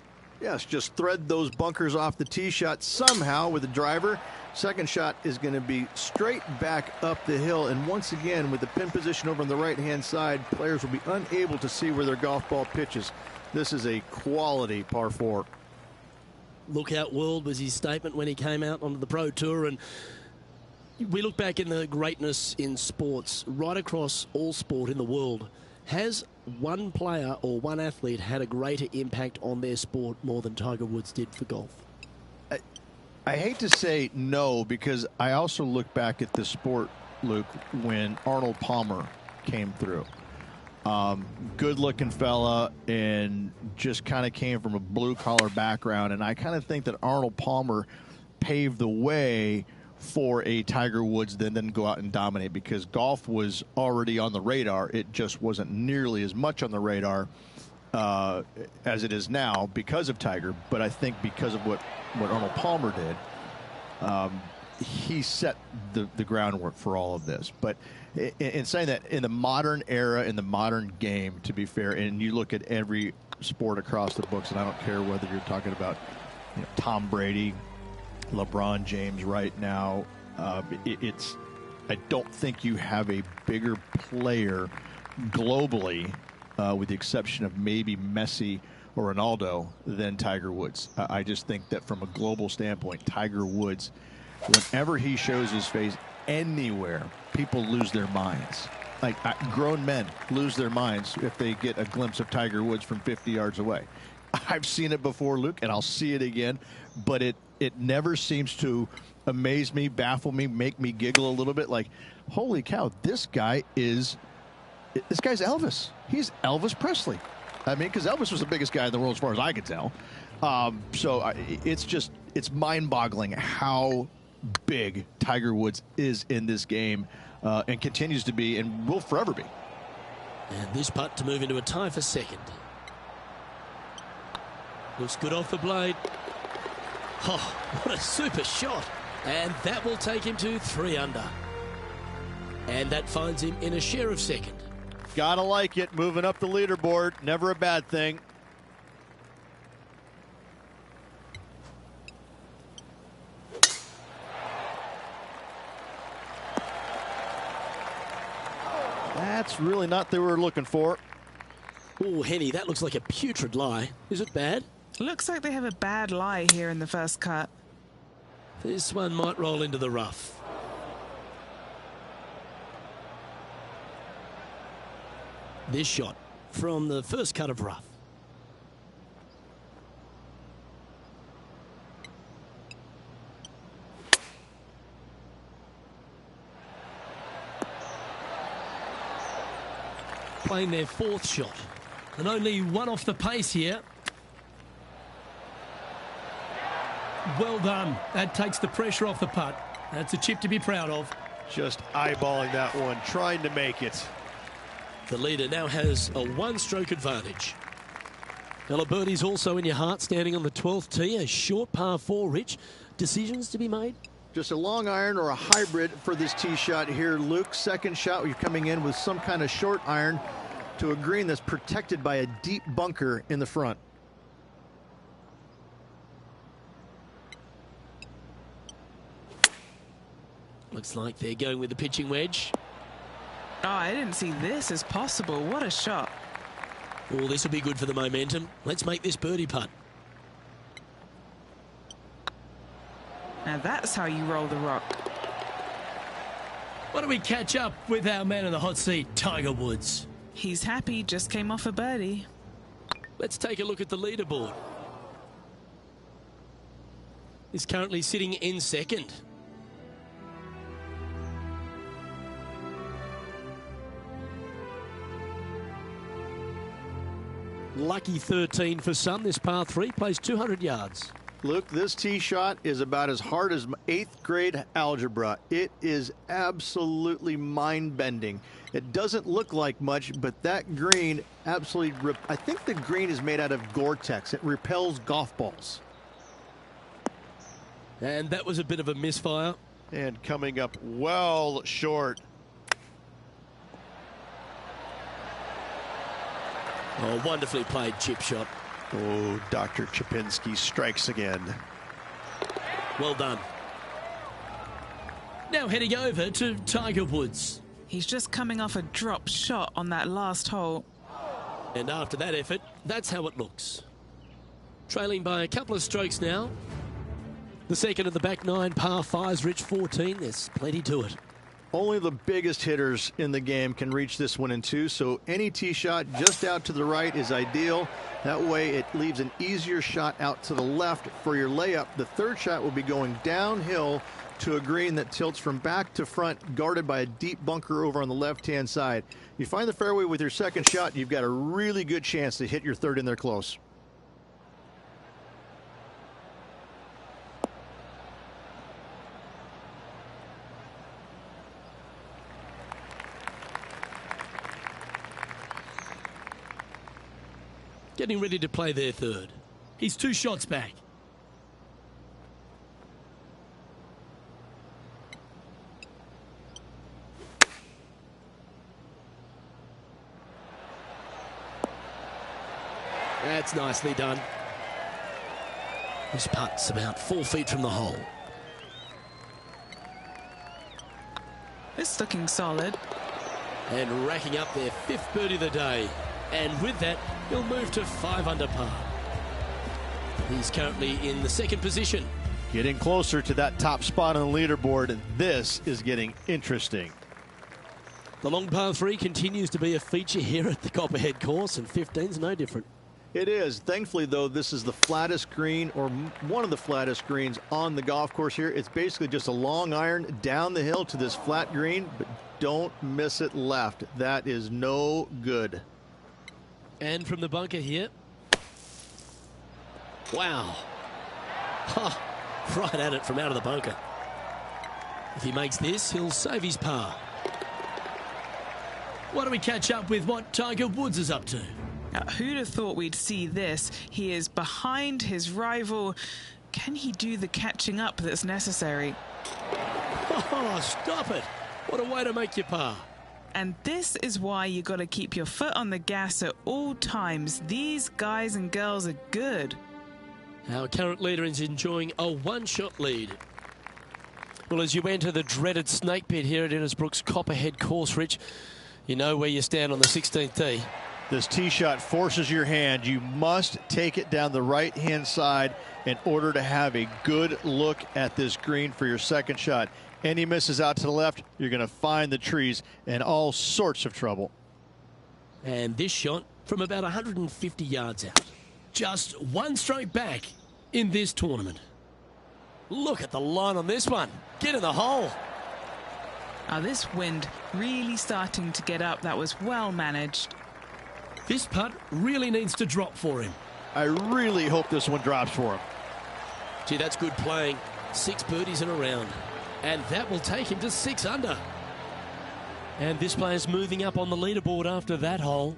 Yes, just thread those bunkers off the tee shot somehow with the driver. Second shot is going to be straight back up the hill. And once again, with the pin position over on the right-hand side, players will be unable to see where their golf ball pitches. This is a quality par 4. Look out world was his statement when he came out onto the Pro Tour. And we look back in the greatness in sports, right across all sport in the world. Has one player or one athlete had a greater impact on their sport more than Tiger Woods did for golf? I hate to say no, because I also look back at the sport, Luke, when Arnold Palmer came through. Good-looking fella and just kind of came from a blue-collar background. And I kind of think that Arnold Palmer paved the way for a Tiger Woods then go out and dominate, because golf was already on the radar. It just wasn't nearly as much on the radar as it is now because of Tiger. But I think because of what Arnold Palmer did, he set the groundwork for all of this. But in saying that, in the modern era, in the modern game, to be fair, and you look at every sport across the books, and I don't care whether you're talking about Tom Brady, LeBron James right now, I don't think you have a bigger player globally, with the exception of maybe Messi or Ronaldo, than Tiger Woods. I just think that from a global standpoint, Tiger Woods, whenever he shows his face anywhere, people lose their minds. Like grown men lose their minds if they get a glimpse of Tiger Woods from 50 yards away. I've seen it before, Luke, and I'll see it again, but it never seems to amaze me, baffle me, make me giggle a little bit. Like, holy cow, this guy's Elvis. He's Elvis Presley. I mean, because Elvis was the biggest guy in the world as far as I could tell. So it's mind-boggling how big Tiger Woods is in this game and continues to be and will forever be. And this putt to move into a tie for second. Looks good off the blade. Oh, what a super shot. And that will take him to 3 under. And that finds him in a share of second. Gotta like it. Moving up the leaderboard. Never a bad thing. That's really not what they were looking for. Oh, Henny, that looks like a putrid lie. Is it bad? Looks like they have a bad lie here in the first cut. This one might roll into the rough. This shot from the first cut of rough. Playing their 4th shot. And only one off the pace here. Well done. That takes the pressure off the putt. That's a chip to be proud of. Just eyeballing that one, trying to make it. The leader now has a 1-stroke advantage. Now, birdie's also in your heart, standing on the 12th tee. A short par 4, Rich. Decisions to be made? Just a long iron or a hybrid for this tee shot here, Luke. Second shot, you're coming in with some kind of short iron to a green that's protected by a deep bunker in the front. Looks like they're going with the pitching wedge. Oh, I didn't see this as possible. What a shot. Oh, this will be good for the momentum. Let's make this birdie putt. Now that's how you roll the rock. Why don't we catch up with our man in the hot seat, Tiger Woods? He's happy, just came off a birdie. Let's take a look at the leaderboard. He's currently sitting in second. Lucky 13 for some. This par 3 plays 200 yards. Luke, this tee shot is about as hard as 8th grade algebra. It is absolutely mind-bending. It doesn't look like much, but that green absolutely... I think the green is made out of Gore-Tex. It repels golf balls. And that was a bit of a misfire. And coming up well short. Oh, wonderfully played chip shot. Oh, Dr. Chapinski strikes again. Well done. Now heading over to Tiger Woods. He's just coming off a drop shot on that last hole. And after that effort, that's how it looks. Trailing by a couple of strokes now. The second of the back 9 par 5s, Rich 14. There's plenty to it. Only the biggest hitters in the game can reach this one in 2, so any tee shot just out to the right is ideal. That way it leaves an easier shot out to the left for your layup. The third shot will be going downhill to a green that tilts from back to front, guarded by a deep bunker over on the left-hand side. You find the fairway with your second shot, you've got a really good chance to hit your third in there close. Getting ready to play their third. He's 2 shots back. That's nicely done. This putt's about 4 feet from the hole. It's looking solid. And racking up their 5th birdie of the day. And with that, he'll move to 5 under par. He's currently in the 2nd position. Getting closer to that top spot on the leaderboard, and this is getting interesting. The long par 3 continues to be a feature here at the Copperhead course, and 15's no different. It is. Thankfully, though, this is the flattest green, or one of the flattest greens on the golf course here. It's basically just a long iron down the hill to this flat green, but don't miss it left. That is no good. And from the bunker here. Wow. Huh. Right at it from out of the bunker. If he makes this, he'll save his par. Why don't we catch up with what Tiger Woods is up to? Now, who'd have thought we'd see this? He is behind his rival. Can he do the catching up that's necessary? Oh, stop it. What a way to make your par. And this is why you got to keep your foot on the gas at all times. These guys and girls are good. Our current leader is enjoying a one-shot lead. Well, as you enter the dreaded snake pit here at Innisbrook's Copperhead course, Rich, you know where you stand on the 16th tee. This tee shot forces your hand. You must take it down the right-hand side in order to have a good look at this green for your second shot. Any misses out to the left, you're going to find the trees in all sorts of trouble. And this shot from about 150 yards out. Just one stroke back in this tournament. Look at the line on this one. Get in the hole. Now this wind really starting to get up. That was well managed. This putt really needs to drop for him. I really hope this one drops for him. Gee, that's good playing. 6 birdies in a round. And that will take him to 6 under. And this player's moving up on the leaderboard after that hole.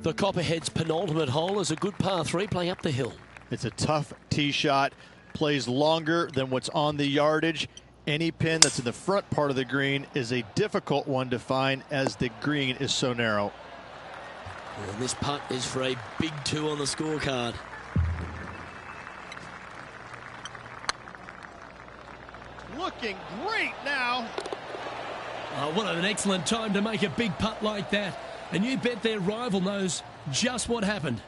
The Copperhead's penultimate hole is a good par 3 playing up the hill. It's a tough tee shot. Plays longer than what's on the yardage. Any pin that's in the front part of the green is a difficult one to find as the green is so narrow. And this putt is for a big 2 on the scorecard. Looking great now. Oh, what an excellent time to make a big putt like that. And you bet their rival knows just what happened.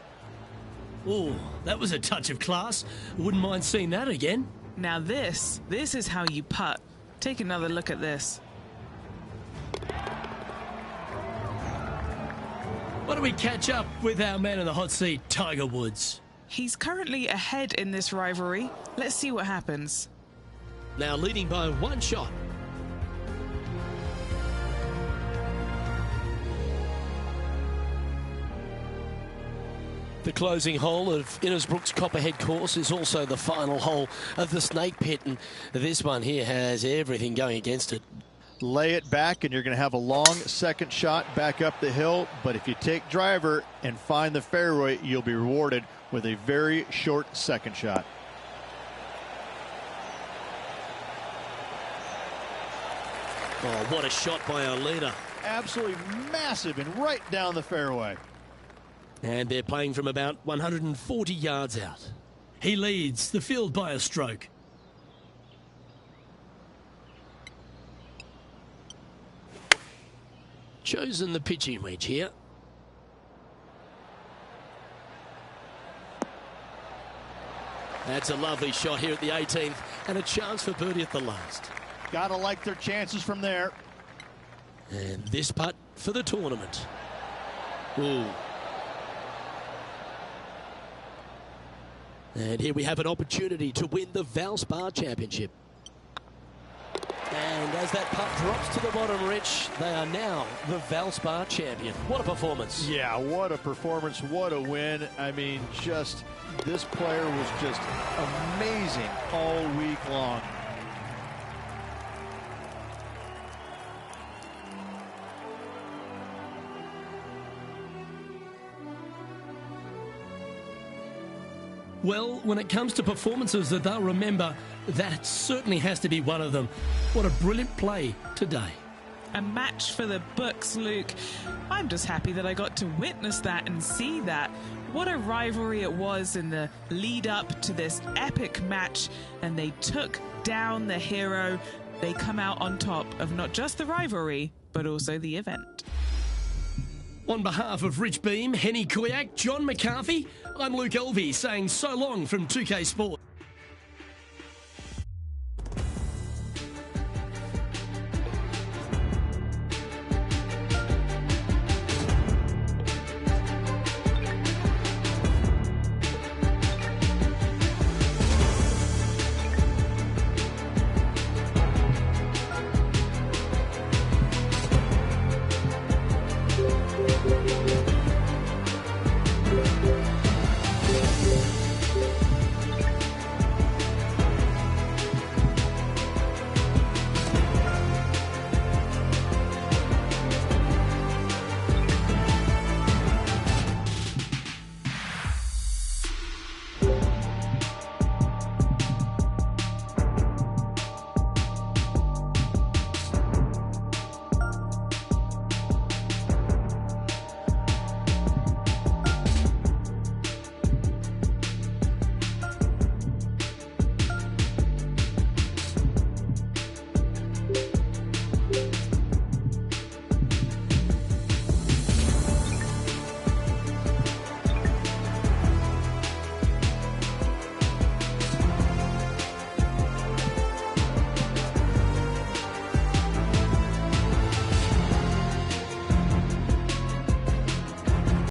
Oh, that was a touch of class. Wouldn't mind seeing that again. Now this is how you putt. Take another look at this. Why don't we catch up with our man in the hot seat, Tiger Woods? He's currently ahead in this rivalry. Let's see what happens. Now leading by 1 shot. The closing hole of Innisbrook's Copperhead course is also the final hole of the snake pit, and this one here has everything going against it. Lay it back and you're going to have a long second shot back up the hill, but if you take driver and find the fairway, you'll be rewarded with a very short second shot. Oh, what a shot by our leader. Absolutely massive and right down the fairway. And they're playing from about 140 yards out. He leads the field by a stroke. Chosen the pitching wedge here. That's a lovely shot here at the 18th and a chance for birdie at the last. Gotta like their chances from there. And this putt for the tournament. Ooh. And here we have an opportunity to win the Valspar Championship. And as that putt drops to the bottom, Rich, they are now the Valspar champion. What a performance. Yeah, what a performance, what a win. I mean, this player was just amazing all week long. Well, when it comes to performances that they'll remember, that certainly has to be one of them. What a brilliant play today. A match for the books, Luke. I'm just happy that I got to witness that and see that. What a rivalry it was in the lead up to this epic match, and they took down the hero. They come out on top of not just the rivalry, but also the event. On behalf of Rich Beam, Henny Kuyak, John McCarthy, I'm Luke Elvey saying so long from 2K Sport.